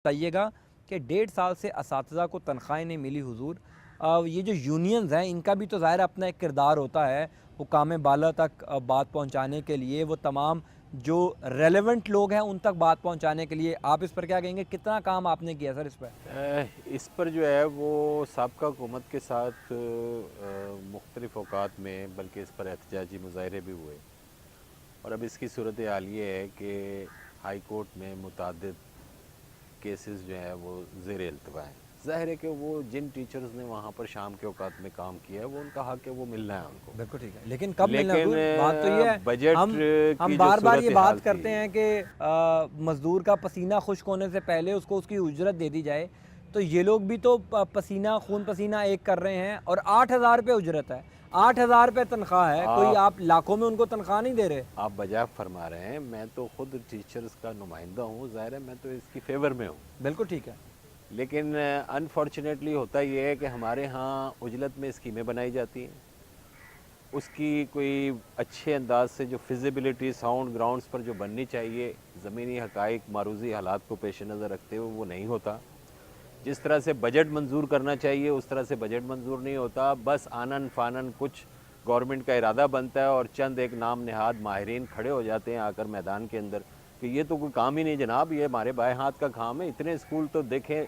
بتائیے گا کہ 1.5 سال سے اساتذہ کو تنخواہیں نہیں ملی حضور. یہ جو یونینز ہیں ان کا بھی تو ظاہر اپنا ایک کردار ہوتا ہے حکام بالا تک بات پہنچانے کے لیے, وہ تمام جو ریلیونٹ لوگ ہیں ان تک بات پہنچانے کے لیے. آپ اس پر کیا کہیں گے, کتنا کام آپ نے کیا سر اس پر؟ اس پر جو ہے وہ سابقہ حکومت کے ساتھ مختلف اوقات میں بلکہ اس پر احتجاجی مظاہرے بھی ہوئے, اور اب اس کی صورتحال یہ ہے کہ ہائی کورٹ میں متعدد کیسز جو ہیں وہ زیر التوا ہیں. ظاہر ہے کہ وہ جن ٹیچرز نے وہاں پر شام کے اوقات میں کام کیا ہے وہ ان کا حق ہے, وہ ملنا ہے ان کو. بالکل ٹھیک ہے, لیکن کب ملنا لیکن حضور؟ بات تو یہ ہے, بجٹ ہم کی جو بار بار یہ صورتحال بات تھی, کرتے ہیں کہ مزدور کا پسینہ خشک ہونے سے پہلے اس کو اس کی اجرت دے دی جائے, تو یہ لوگ بھی تو پسینہ خون پسینہ ایک کر رہے ہیں, اور 8,000 روپے اجرت ہے, 8,000 روپے تنخواہ ہے, کوئی آپ لاکھوں میں ان کو تنخواہ نہیں دے رہے. آپ بجا فرما رہے ہیں, میں تو خود ٹیچرز کا نمائندہ ہوں, ظاہر ہے میں تو اس کی فیور میں ہوں. بالکل ٹھیک ہے, لیکن انفارچونیٹلی ہوتا یہ ہے کہ ہمارے ہاں عجلت میں اسکیمیں بنائی جاتی ہیں, اس کی کوئی اچھے انداز سے جو فیزیبلٹی ساؤنڈ گراؤنڈز پر جو بننی چاہیے زمینی حقائق معروضی حالات کو پیش نظر رکھتے ہوئے وہ نہیں ہوتا. جس طرح سے بجٹ منظور کرنا چاہیے اس طرح سے بجٹ منظور نہیں ہوتا. بس آنن فانن کچھ گورنمنٹ کا ارادہ بنتا ہے اور چند ایک نام نہاد ماہرین کھڑے ہو جاتے ہیں آ کر میدان کے اندر کہ یہ تو کوئی کام ہی نہیں جناب, یہ ہمارے بائیں ہاتھ کا کام ہے. اتنے اسکول تو دیکھیں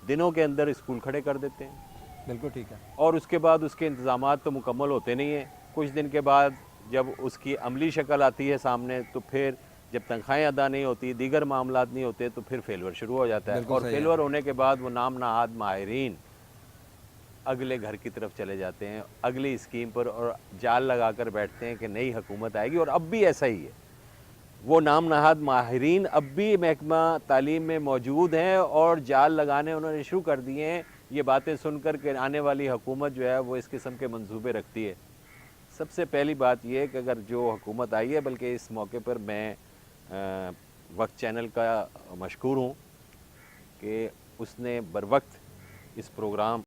دنوں کے اندر اسکول کھڑے کر دیتے ہیں, بالکل ٹھیک ہے, اور اس کے بعد اس کے انتظامات تو مکمل ہوتے نہیں ہیں. کچھ دن کے بعد جب اس کی عملی شکل آتی ہے سامنے تو پھر جب تنخواہیں ادا نہیں ہوتی, دیگر معاملات نہیں ہوتے, تو پھر فیلور شروع ہو جاتا ہے, بالکل اور صحیح ہے, فیلور ہونے کے بعد وہ نام نہاد ماہرین اگلے گھر کی طرف چلے جاتے ہیں اگلی اسکیم پر, اور جال لگا کر بیٹھتے ہیں کہ نئی حکومت آئے گی. اور اب بھی ایسا ہی ہے, وہ نام نہاد ماہرین اب بھی محکمہ تعلیم میں موجود ہیں اور جال لگانے انہوں نے شروع کر دیے ہیں, یہ باتیں سن کر کہ آنے والی حکومت جو ہے وہ اس قسم کے منصوبے رکھتی ہے. سب سے پہلی بات یہ ہے کہ اگر جو حکومت آئی ہے, بلکہ اس موقع پر میں وقت چینل کا مشکور ہوں کہ اس نے بروقت اس پروگرام